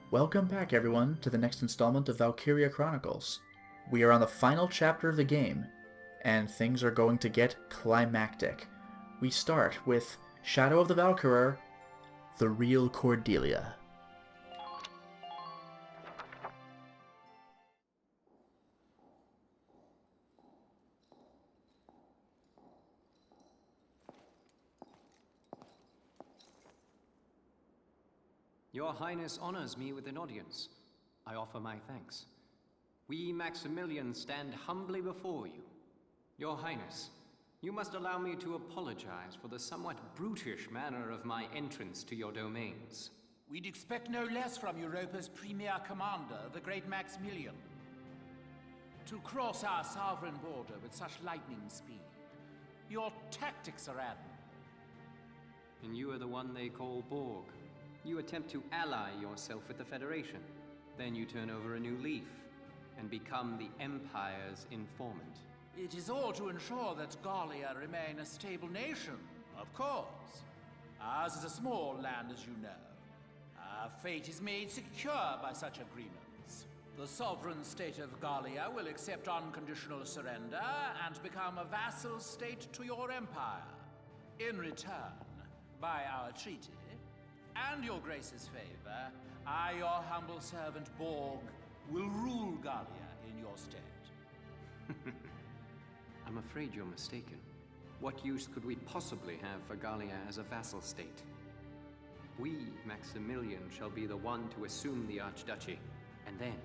Welcome back, everyone, to the next installment of Valkyria Chronicles. We are on the final chapter of the game, and things are going to get climactic. We start with Shadow of the Valkyrer, the real Cordelia. Your Highness honors me with an audience. I offer my thanks. We Maximilians stand humbly before you. Your Highness, you must allow me to apologize for the somewhat brutish manner of my entrance to your domains. We'd expect no less from Europa's premier commander, the great Maximilian. To cross our sovereign border with such lightning speed. Your tactics are admirable. And you are the one they call Borg. You attempt to ally yourself with the Federation. Then you turn over a new leaf and become the Empire's informant. It is all to ensure that Gallia remain a stable nation, of course. Ours is a small land, as you know. Our fate is made secure by such agreements. The sovereign state of Gallia will accept unconditional surrender and become a vassal state to your empire. In return, by our treaty, and your Grace's favor, I, your humble servant Borg, will rule Gallia in your stead. I'm afraid you're mistaken. What use could we possibly have for Gallia as a vassal state? We, Maximilian, shall be the one to assume the Archduchy, and then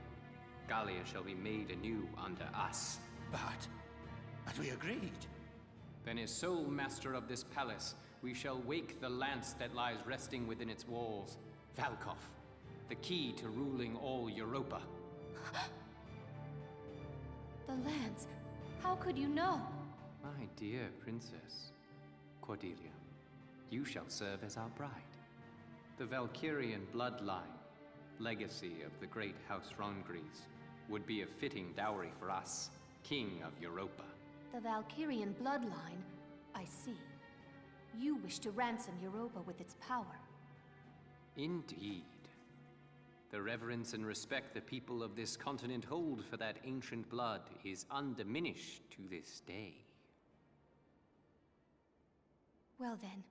Gallia shall be made anew under us. But we agreed. Then as sole master of this palace, we shall wake the lance that lies resting within its walls. Valkov, the key to ruling all Europa. The lance? How could you know? My dear princess, Cordelia, you shall serve as our bride. The Valkyrian bloodline, legacy of the great House Rongries, would be a fitting dowry for us, King of Europa. The Valkyrian bloodline? I see. You wish to ransom Europa with its power. Indeed. The reverence and respect the people of this continent hold for that ancient blood is undiminished to this day. Well then,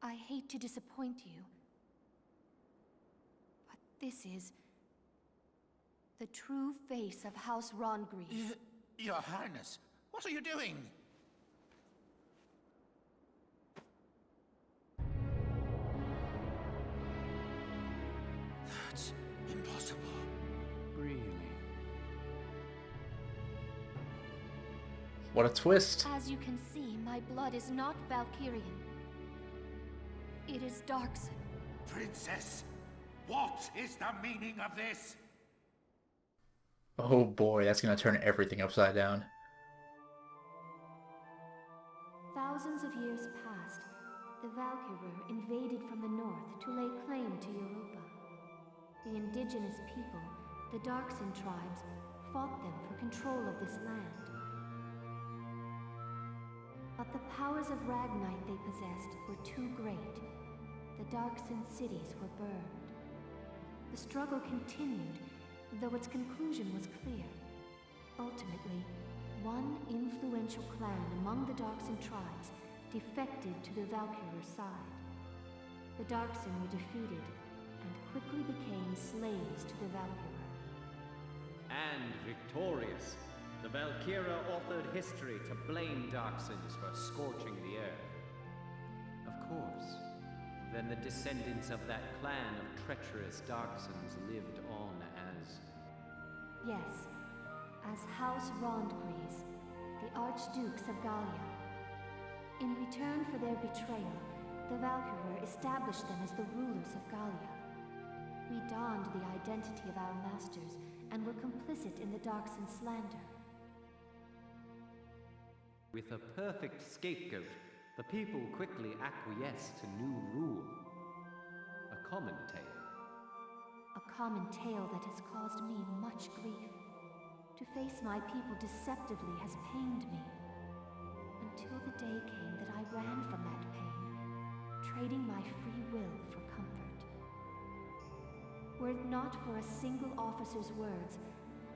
I hate to disappoint you, but this is the true face of House Rongries. Your Highness, what are you doing? That's impossible. Really? What a twist! As you can see, my blood is not Valkyrian. It is Darkson. Princess, what is the meaning of this? Oh boy, that's gonna turn everything upside down. Thousands of years passed. The Valkyrie invaded from the north to lay claim to Europa. The indigenous people, the Darkson tribes, fought them for control of this land. But the powers of Ragnite they possessed were too great. The Darkson cities were burned. The struggle continued, though its conclusion was clear. Ultimately, one influential clan among the Darkson tribes defected to the Valkyrie side. The Darkson were defeated and quickly became slaves to the Valkyrie. And victorious, the Valkyria authored history to blame Darksons for scorching the earth. Of course, then the descendants of that clan of treacherous Darksons lived on as... Yes, as House Rongries, the Archdukes of Gallia. In return for their betrayal, the Valkyrie established them as the rulers of Gallia. We donned the identity of our masters and were complicit in the Darkson slander. With a perfect scapegoat, the people quickly acquiesced to new rule. A common tale. A common tale that has caused me much grief. To face my people deceptively has pained me. Until the day came that I ran from that pain, trading my free will for comfort. Were it not for a single officer's words,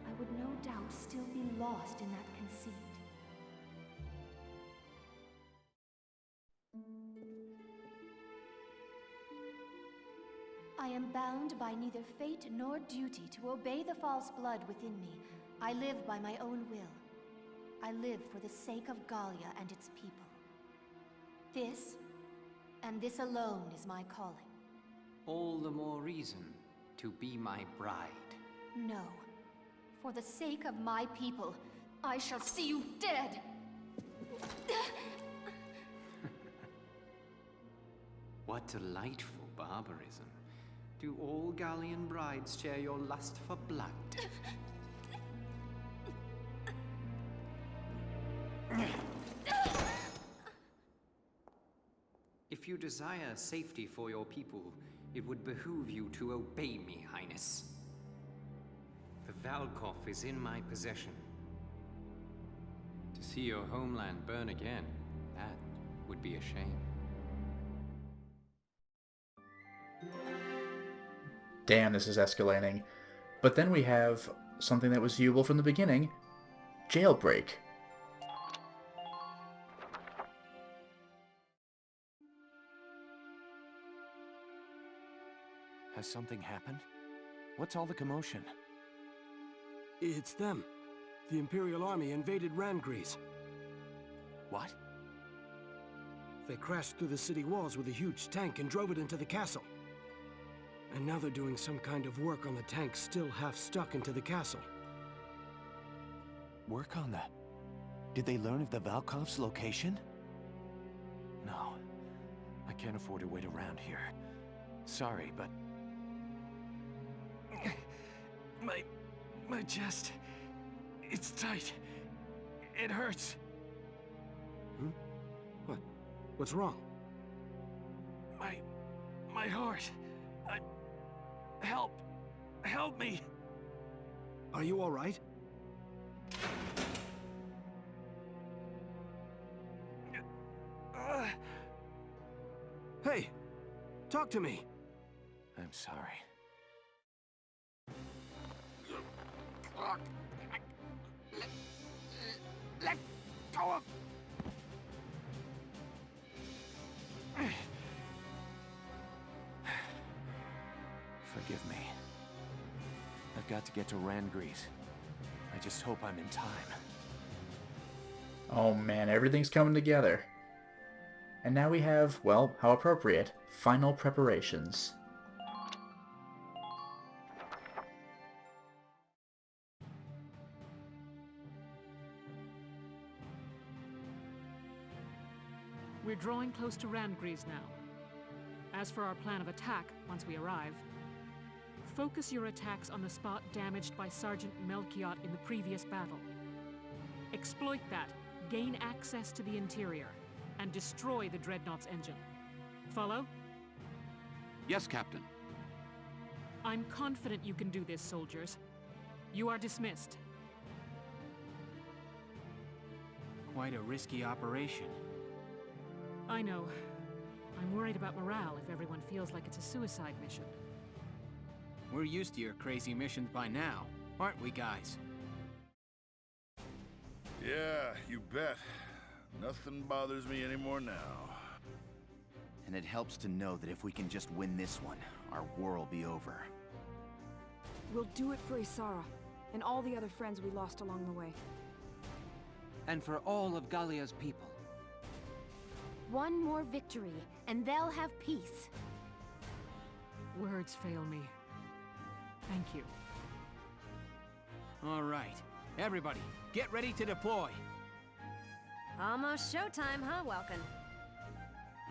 I would no doubt still be lost in that conceit. I am bound by neither fate nor duty to obey the false blood within me. I live by my own will. I live for the sake of Gallia and its people. This, and this alone, is my calling. All the more reason to be my bride. No. For the sake of my people, I shall see you dead! What delightful barbarism. Do all Gallian brides share your lust for blood? If you desire safety for your people, it would behoove you to obey me, Highness. The Valkov is in my possession. To see your homeland burn again, that would be a shame. Damn, this is escalating. But then we have something that was viewable from the beginning. Jailbreak. Has something happened? What's all the commotion? It's them. The Imperial Army invaded Randgrease. What? They crashed through the city walls with a huge tank and drove it into the castle. And now they're doing some kind of work on the tank still half stuck into the castle. Work on that? Did they learn of the Valkov's location? No. I can't afford to wait around here. Sorry, but... My chest... It's tight. It hurts. Hmm? What? What's wrong? My heart... Help me! Are you all right? Hey! Talk to me! I'm sorry. Let go of... Forgive me. I've got to get to Randgrease. I just hope I'm in time. Oh man, everything's coming together. And now we have, well, how appropriate, final preparations. We're drawing close to Randgrease now. As for our plan of attack, once we arrive, focus your attacks on the spot damaged by Sergeant Melchiot in the previous battle. Exploit that, gain access to the interior, and destroy the Dreadnought's engine. Follow? Yes, Captain. I'm confident you can do this, soldiers. You are dismissed. Quite a risky operation. I know. I'm worried about morale if everyone feels like it's a suicide mission. We're used to your crazy missions by now, aren't we, guys? Yeah, you bet. Nothing bothers me anymore now. And it helps to know that if we can just win this one, our war will be over. We'll do it for Isara, and all the other friends we lost along the way. And for all of Gallia's people. One more victory, and they'll have peace. Words fail me. Thank you. All right. Everybody, get ready to deploy. Almost showtime, huh, Welkin?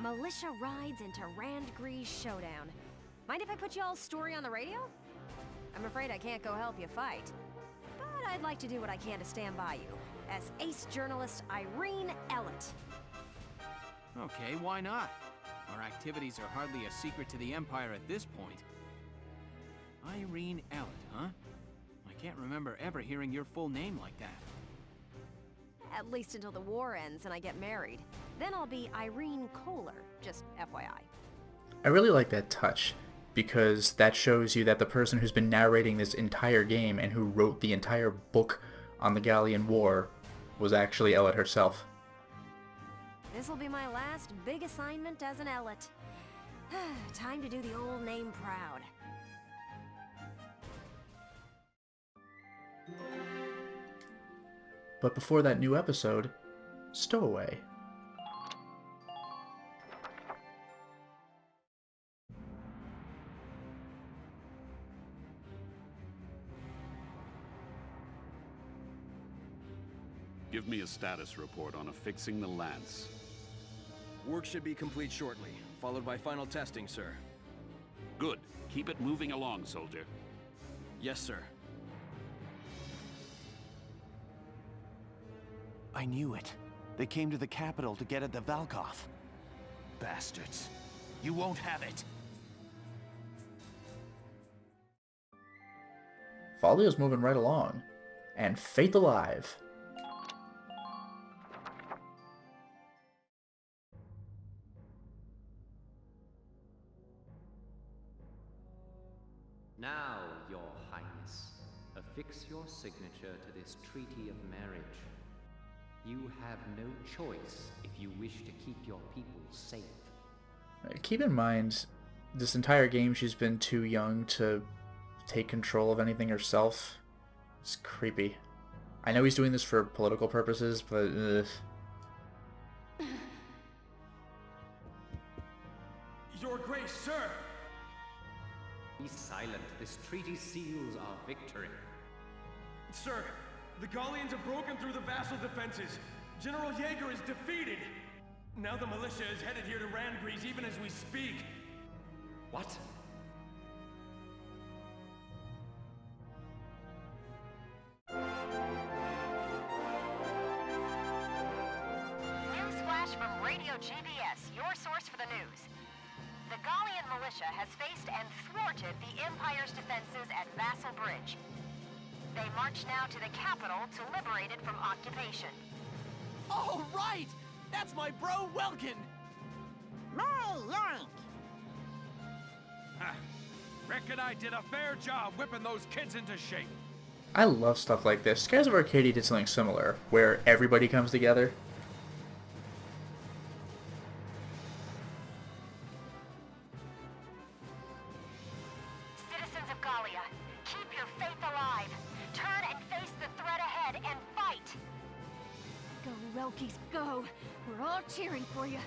Militia rides into Randgrease showdown. Mind if I put y'all's story on the radio? I'm afraid I can't go help you fight. But I'd like to do what I can to stand by you, as ace journalist Irene Ellett. Okay, why not? Our activities are hardly a secret to the Empire at this point. Irene Ellett, huh? I can't remember ever hearing your full name like that. At least until the war ends and I get married. Then I'll be Irene Kohler, just FYI. I really like that touch. because that shows you that the person who's been narrating this entire game and who wrote the entire book on the Gallian War was actually Elet herself. This'll be my last big assignment as an Elet. Time to do the old name proud. But before that new episode, Stowaway. Give me a status report on affixing the lance. Work should be complete shortly, followed by final testing, sir. Good. Keep it moving along, soldier. Yes, sir. I knew it. They came to the capital to get at the Valkov. Bastards. You won't have it. Falio's moving right along. And Faith alive. Now, Your Highness, affix your signature to this treaty of marriage. You have no choice if you wish to keep your people safe. Keep in mind, this entire game she's been too young to take control of anything herself. It's creepy. I know he's doing this for political purposes, but Your Grace, sir! Be silent. This treaty seals our victory. Sir, the Gallians have broken through the vassal defenses. General Jaeger is defeated. Now the militia is headed here to Randgrease even as we speak. What? Newsflash from Radio GBS, your source for the news. The Gallian militia has faced and thwarted the Empire's defenses at Vassal Bridge. They march now to the capital to liberate it from occupation. Oh, right! That's my bro, Welkin! My yoink! Ha! Reckon I did a fair job whipping those kids into shape. I love stuff like this. Skies of Arcadia did something similar, where everybody comes together. Citizens of Gallia, keep your faith alive. Turn and face the threat ahead and fight! Go, Welkies, go! We're all cheering for you.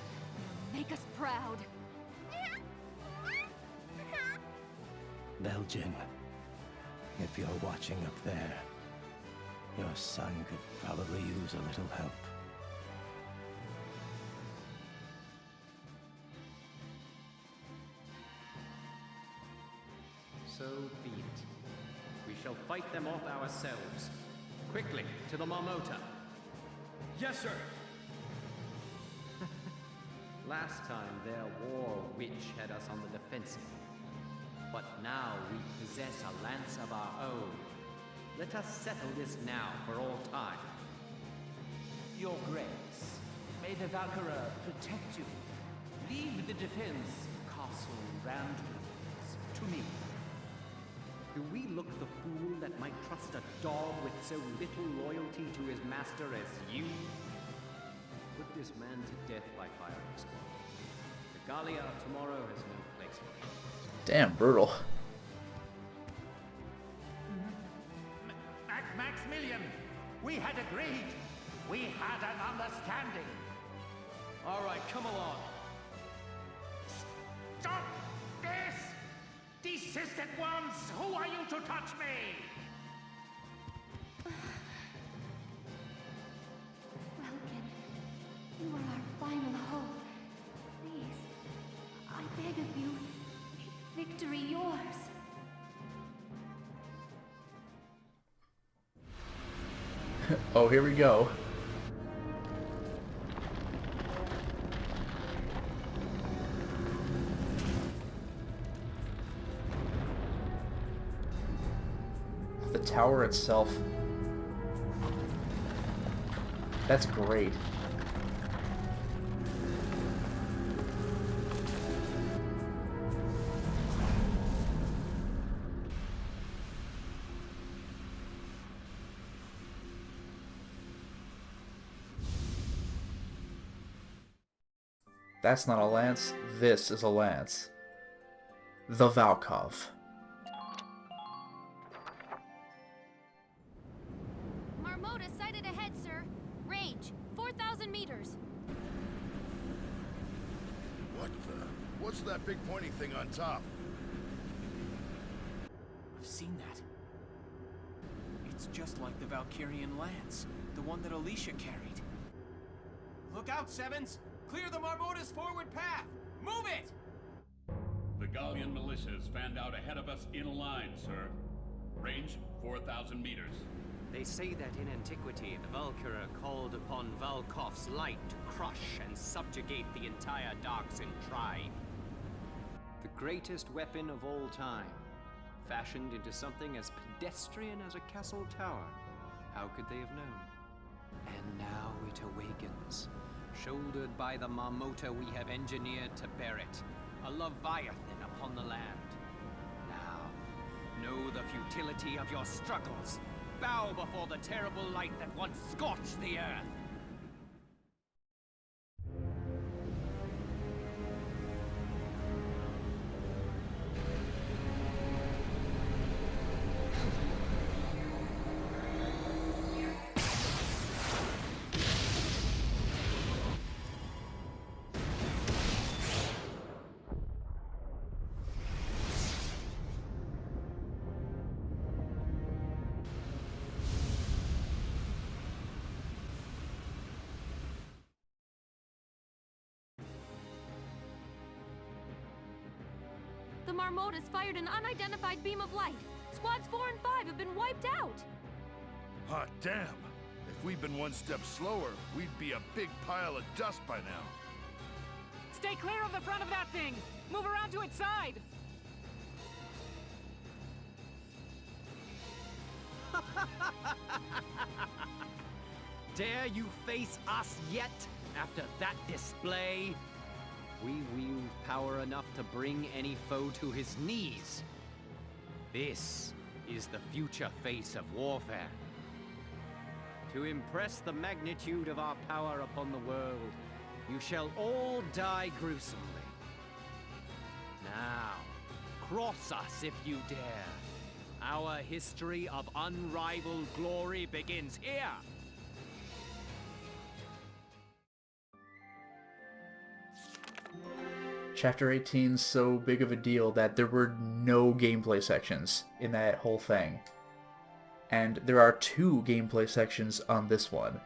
Make us proud. Belgian, if you're watching up there, your son could probably use a little help. So be it. We shall fight them off ourselves. Quickly, to the Marmota. Yes, sir. Last time, their war witch had us on the defensive. But now we possess a lance of our own. Let us settle this now for all time. Your Grace, may the Valkyria protect you. Leave the defense, Castle Randgrease, to me. Do we look the fool that might trust a dog with so little loyalty to his master as you? Put this man to death by firing squad. The Gallia of tomorrow has no place for him. Damn, brutal. Maximilian, we had agreed. We had an understanding. All right, come along. Stop this! Desist at once! Who are you to touch me? Welkin, you are our final hope. Please, I beg of you, make victory yours. Oh, here we go. The tower itself. That's great. That's not a lance. This is a lance. The Valkov. Marmota sighted ahead, sir. Range, 4,000 meters. What the? What's that big pointy thing on top? I've seen that. It's just like the Valkyrian lance, the one that Alicia carried. Look out, Sevens! Clear the Marmota's forward path! Move it! The Gallian militia is fanned out ahead of us in a line, sir. Range 4,000 meters. They say that in antiquity, the Valkyria called upon Valkov's light to crush and subjugate the entire Darksin tribe. The greatest weapon of all time, fashioned into something as pedestrian as a castle tower. How could they have known? And now it awakens. Shouldered by the Marmota we have engineered to bear it. A Leviathan upon the land. Now, know the futility of your struggles. Bow before the terrible light that once scorched the earth. The Marmotas fired an unidentified beam of light. Squads 4 and 5 have been wiped out. Hot damn! If we'd been one step slower, we'd be a big pile of dust by now. Stay clear of the front of that thing! Move around to its side! Dare you face us yet, after that display? We wield power enough to bring any foe to his knees. This is the future face of warfare. To impress the magnitude of our power upon the world, you shall all die gruesomely. Now, cross us if you dare. Our history of unrivaled glory begins here. Chapter 18's so big of a deal that there were no gameplay sections in that whole thing. And there are 2 gameplay sections on this one.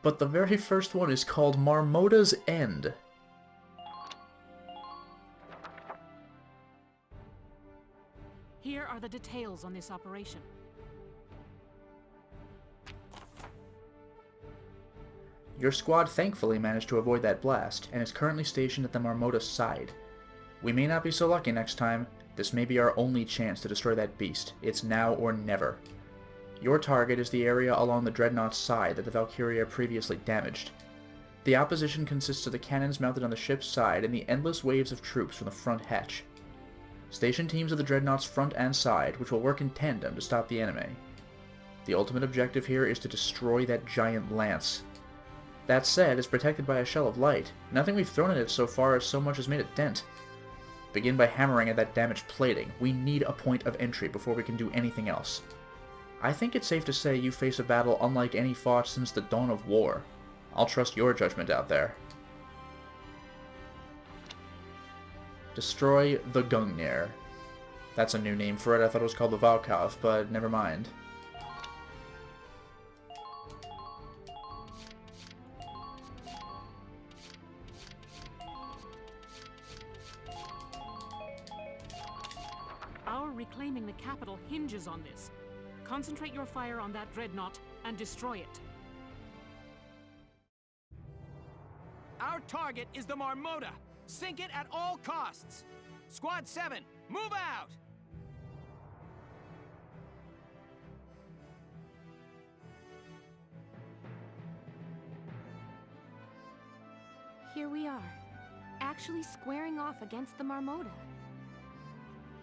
But the very first one is called Marmota's End. Here are the details on this operation. Your squad thankfully managed to avoid that blast, and is currently stationed at the Marmota's side. We may not be so lucky next time. This may be our only chance to destroy that beast. It's now or never. Your target is the area along the Dreadnought's side that the Valkyria previously damaged. The opposition consists of the cannons mounted on the ship's side and the endless waves of troops from the front hatch. Station teams of the Dreadnought's front and side, which will work in tandem to stop the enemy. The ultimate objective here is to destroy that giant lance. That said, it's protected by a shell of light. Nothing we've thrown at it so far has so much as made a dent. Begin by hammering at that damaged plating. We need a point of entry before we can do anything else. I think it's safe to say you face a battle unlike any fought since the dawn of war. I'll trust your judgment out there. Destroy the Gungnir. That's a new name for it. I thought it was called the Valkov, but never mind. Our reclaiming the capital hinges on this. Concentrate your fire on that dreadnought and destroy it. Our target is the Marmota. Sink it at all costs. Squad 7, move out! Here we are, actually squaring off against the Marmota.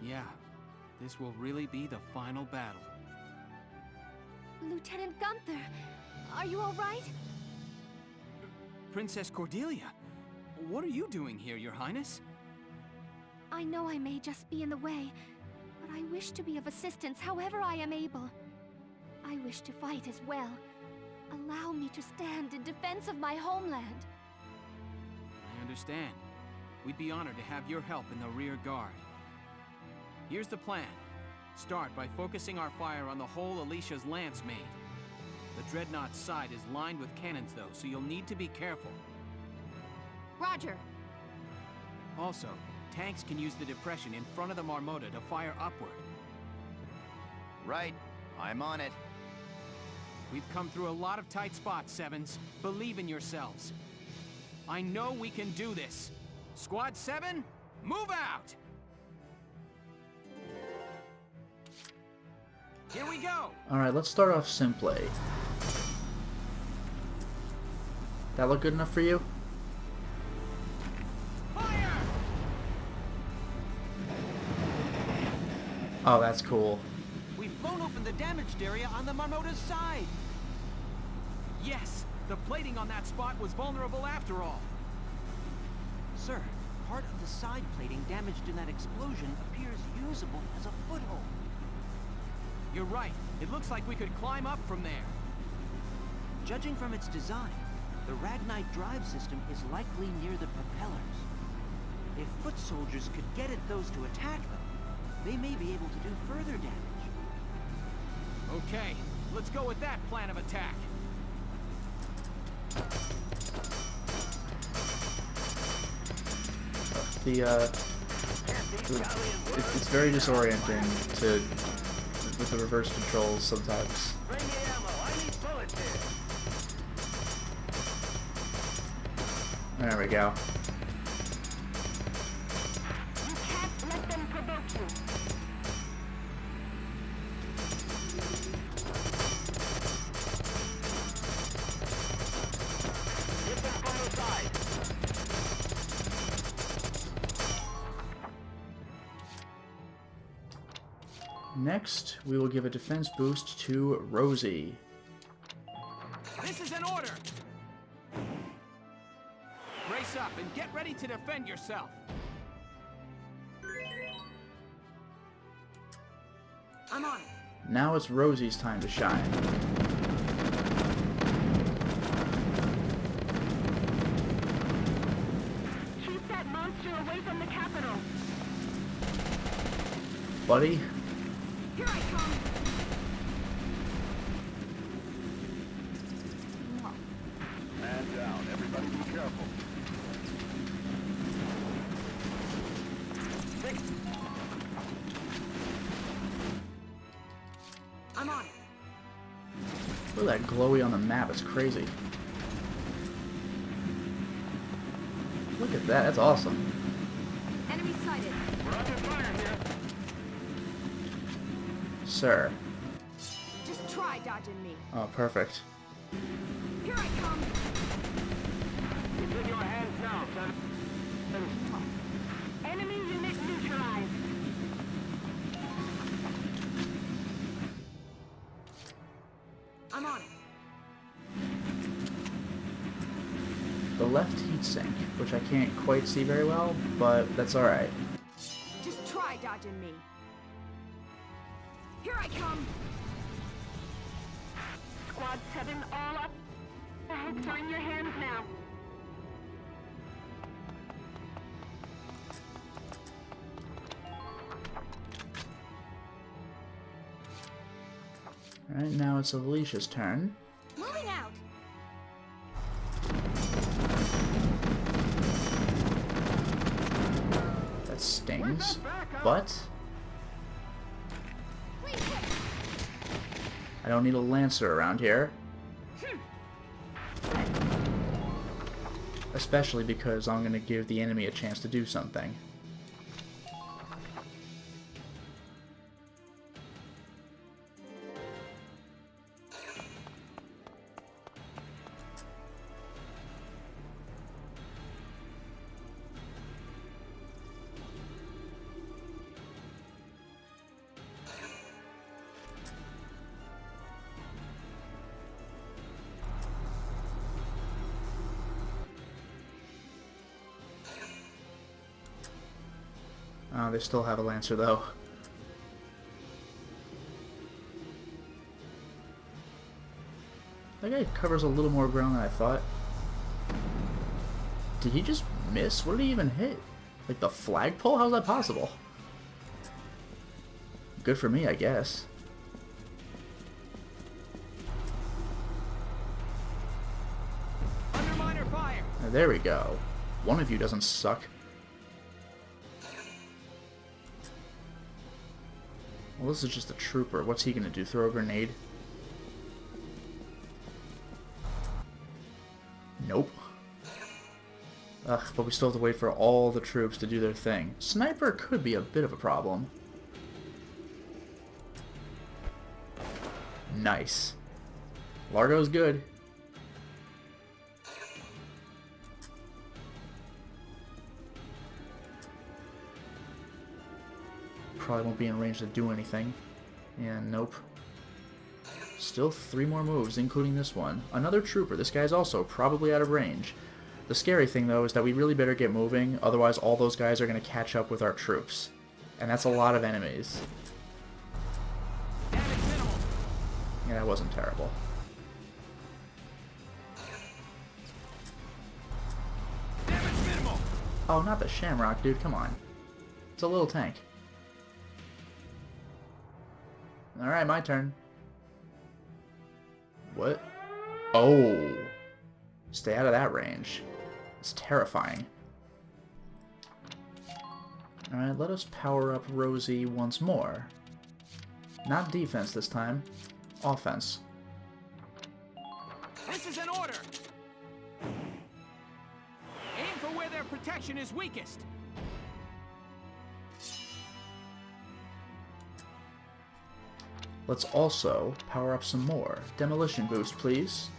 Yeah, this will really be the final battle. Lieutenant Gunther, are you all right? Princess Cordelia, What are you doing here, Your Highness? I know I may just be in the way, but I wish to be of assistance however I am able. I wish to fight as well. Allow me to stand in defense of my homeland. I understand. We'd be honored to have your help in the rear guard. Here's the plan. Start by focusing our fire on the hole Alicia's lance made. The Dreadnought's side is lined with cannons though, so you'll need to be careful. Roger. Also, tanks can use the depression in front of the Marmota to fire upward. Right. I'm on it. We've come through a lot of tight spots, Sevens. Believe in yourselves. I know we can do this. Squad 7, move out! Here we go! Alright, let's start off simply. That look good enough for you? Fire! Oh, that's cool. We've blown open the damaged area on the Marmota's side! Yes! The plating on that spot was vulnerable after all. Sir, part of the side plating damaged in that explosion appears usable as a foothold. You're right. It looks like we could climb up from there. Judging from its design, the Ragnite drive system is likely near the propellers. If foot soldiers could get at those to attack them, they may be able to do further damage. Okay, let's go with that plan of attack. It's very disorienting to with the reverse controls sometimes. There we go. You can't let them provoke you. Hit them from the side. Next, we will give a defense boost to Rosie. This is an order! Brace up and get ready to defend yourself. I'm on it. Now it's Rosie's time to shine. Keep that monster away from the capital. Buddy? Here I come! Man down. Everybody be careful. I'm on it. Look at that glowy on the map, it's crazy. Look at that, that's awesome. Enemy sighted. We're under fire here. Sir. Just try dodging me. Oh, perfect. Here I come! It's in your hands now, son. Enemy unit neutralized. I'm on it. The left heatsink, which I can't quite see very well, but that's alright. Just try dodging me. Here I come! Squad 7, all up. The heads are in your hands now. Alright, now it's Alicia's turn. Moving out! That stings, but I don't need a Lancer around here. Especially because I'm going to give the enemy a chance to do something. They still have a Lancer, though. That guy covers a little more ground than I thought. Did he just miss? What did he even hit? Like the flagpole? How's that possible? Good for me, I guess. Underminer fire. There we go. One of you doesn't suck. Well, this is just a trooper. What's he gonna do? Throw a grenade? Nope. Ugh, but we still have to wait for all the troops to do their thing. Sniper could be a bit of a problem. Nice. Largo's good. Probably won't be in range to do anything. Yeah, nope. Still 3 more moves, including this one. Another trooper. This guy's also probably out of range. The scary thing, though, is that we really better get moving, otherwise all those guys are going to catch up with our troops. And that's a lot of enemies. Yeah, that wasn't terrible. Oh, not the Shamrock, dude. Come on. It's a little tank. Alright, my turn. What? Oh. Stay out of that range. It's terrifying. Alright, let us power up Rosie once more. Not defense this time. Offense. This is an order! Aim for where their protection is weakest. Let's also power up some more. Demolition boost, please.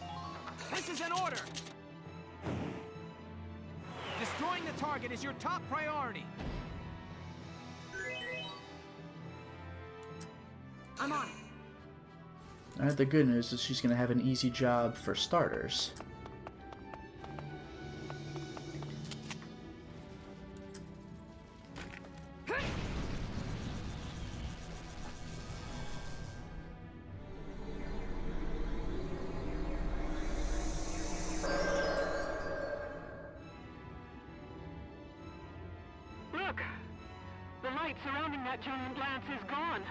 This is an order! Destroying the target is your top priority. I'm on. Alright, the good news is she's going to have an easy job for starters. Look! The light surrounding that giant lance is gone.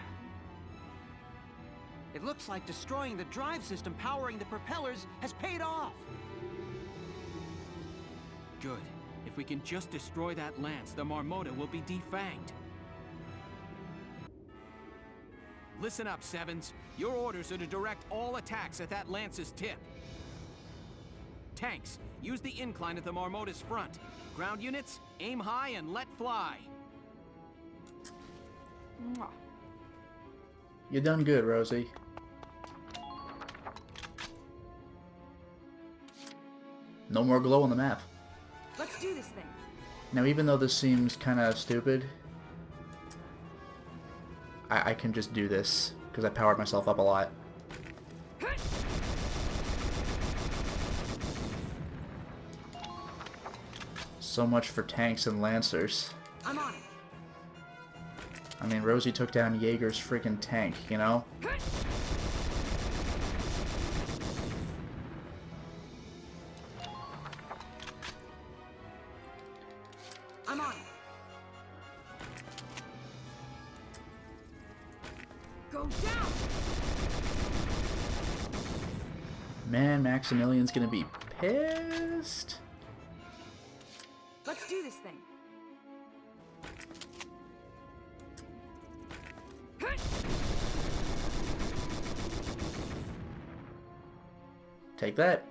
It looks like destroying the drive system powering the propellers has paid off. Good. If we can just destroy that lance, the Marmota will be defanged. Listen up, Sevens. Your orders are to direct all attacks at that lance's tip. Tanks, use the incline at the Marmota's front. Ground units, aim high and let fly. Mwah. You done good, Rosie. No more glow on the map. Let's do this thing. Now, even though this seems kind of stupid, I can just do this because I powered myself up a lot. So much for tanks and lancers. I'm on it. I mean, Rosie took down Jaeger's freaking tank, you know? I'm on it. Go down. Man, Maximilian's gonna be pissed. Let's do this thing. Take that.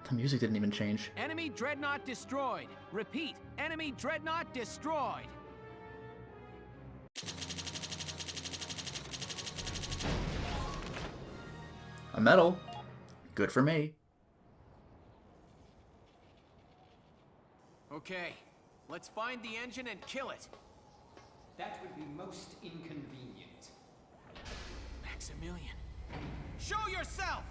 The music didn't even change. Enemy dreadnought destroyed. Repeat, enemy dreadnought destroyed. A medal. Good for me. Okay, let's find the engine and kill it. That would be most inconvenient. Maximilian, show yourself!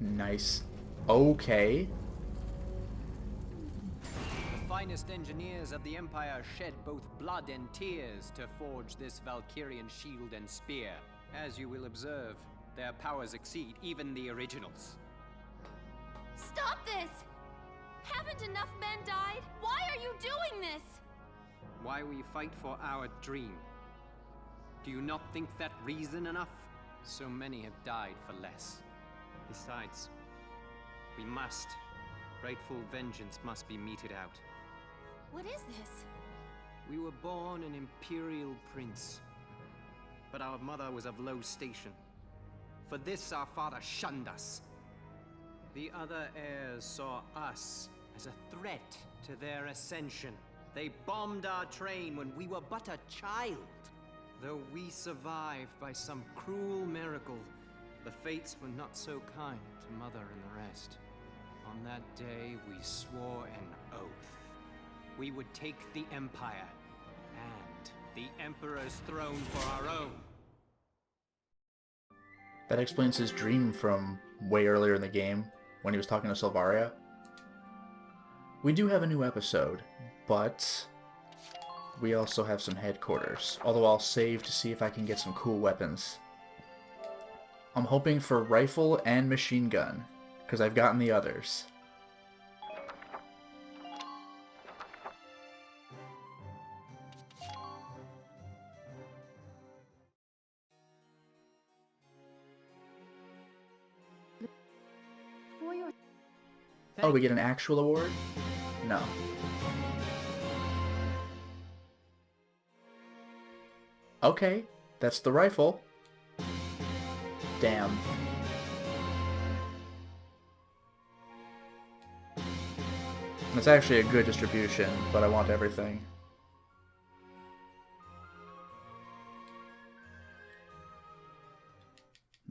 Nice. Okay. The finest engineers of the Empire shed both blood and tears to forge this Valkyrian shield and spear. As you will observe, their powers exceed even the originals. Stop this! Haven't enough men died? Why are you doing this? Why we fight for our dream. Do you not think that reason enough? So many have died for less. Besides, we must. Rightful vengeance must be meted out. What is this? We were born an imperial prince, but our mother was of low station. For this our father shunned us. The other heirs saw us as a threat to their ascension. They bombed our train when we were but a child. Though we survived by some cruel miracle, the fates were not so kind to Mother and the rest. On that day, we swore an oath. We would take the Empire and the Emperor's throne for our own. That explains his dream from way earlier in the game, when he was talking to Silvaria. We do have a new episode, but we also have some headquarters, although I'll save to see if I can get some cool weapons. I'm hoping for rifle and machine gun, because I've gotten the others. Oh, we get an actual award? No. Okay, that's the rifle. Damn. It's actually a good distribution, but I want everything.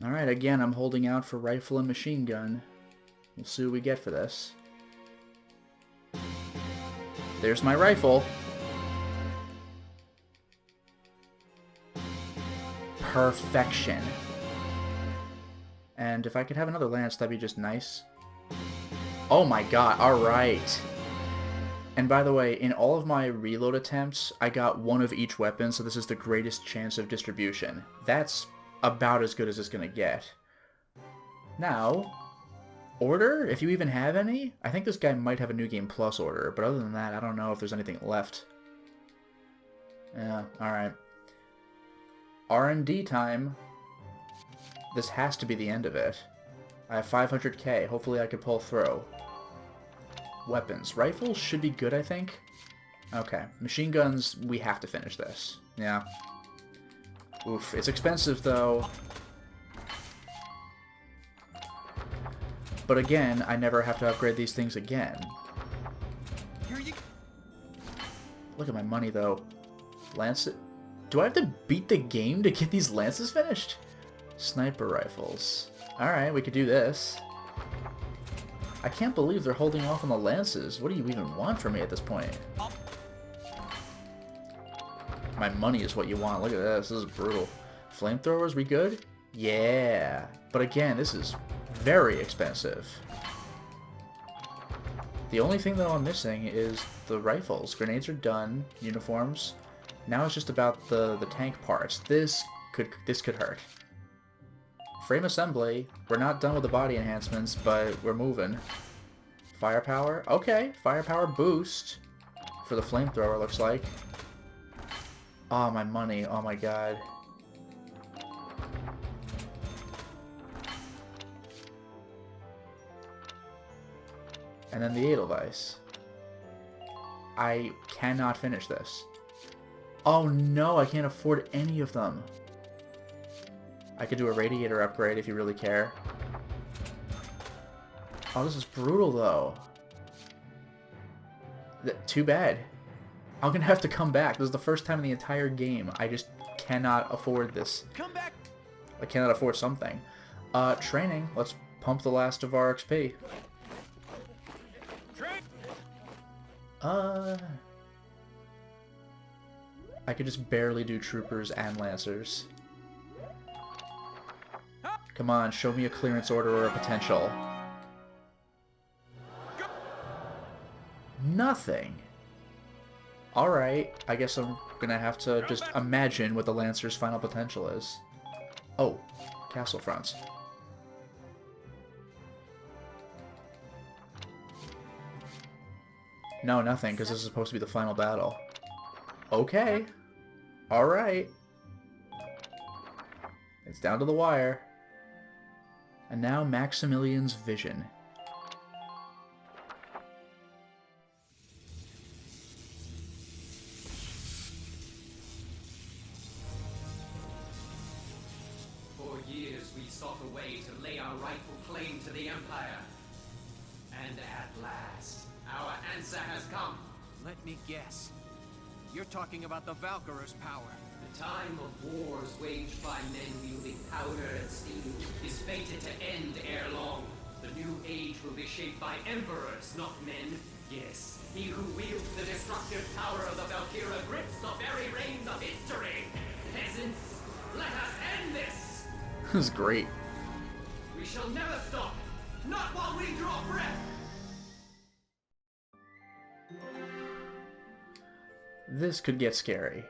Alright, again, I'm holding out for rifle and machine gun. We'll see what we get for this. There's my rifle. Perfection. And if I could have another lance, that'd be just nice. Oh my god, alright. And by the way, in all of my reload attempts, I got one of each weapon, so this is the greatest chance of distribution. That's about as good as it's gonna get. Now, order? If you even have any? I think this guy might have a New Game Plus order, but other than that, I don't know if there's anything left. Yeah, alright. R&D time. This has to be the end of it. I have 500k. Hopefully I can pull through. Weapons. Rifles should be good, I think. Okay. Machine guns, we have to finish this. Yeah. Oof. It's expensive, though. But again, I never have to upgrade these things again. Look at my money, though. Lance... Do I have to beat the game to get these lances finished? Sniper rifles. Alright, we could do this. I can't believe they're holding off on the lances. What do you even want from me at this point? My money is what you want. Look at this. This is brutal. Flamethrowers, we good? Yeah. But again, this is very expensive. The only thing that I'm missing is the rifles. Grenades are done. Uniforms. Now it's just about the tank parts. This could hurt. Frame assembly. We're not done with the body enhancements, but we're moving. Firepower. Okay, firepower boost for the flamethrower, looks like. Oh, my money. Oh my god. And then the Edelweiss. I cannot finish this. Oh no, I can't afford any of them. I could do a radiator upgrade if you really care. Oh, this is brutal though. Too bad. I'm gonna have to come back. This is the first time in the entire game. I just cannot afford this. Come back. I cannot afford something. Training. Let's pump the last of our XP. I could just barely do troopers and lancers. Come on, show me a clearance order or a potential. Nothing. Alright, I guess I'm gonna have to just imagine what the Lancer's final potential is. Oh, castle fronts. No, nothing, because this is supposed to be the final battle. Okay. Alright. It's down to the wire. And now Maximilian's vision. For years we sought a way to lay our rightful claim to the Empire. And at last, our answer has come. Let me guess. You're talking about the Valkyrier's power. The time of wars waged by men wielding powder and steel is fated to end ere long. The new age will be shaped by emperors, not men. Yes, he who wields the destructive power of the Valkyria grips the very reins of history. Peasants, let us end this! This is great. We shall never stop, not while we draw breath! This could get scary.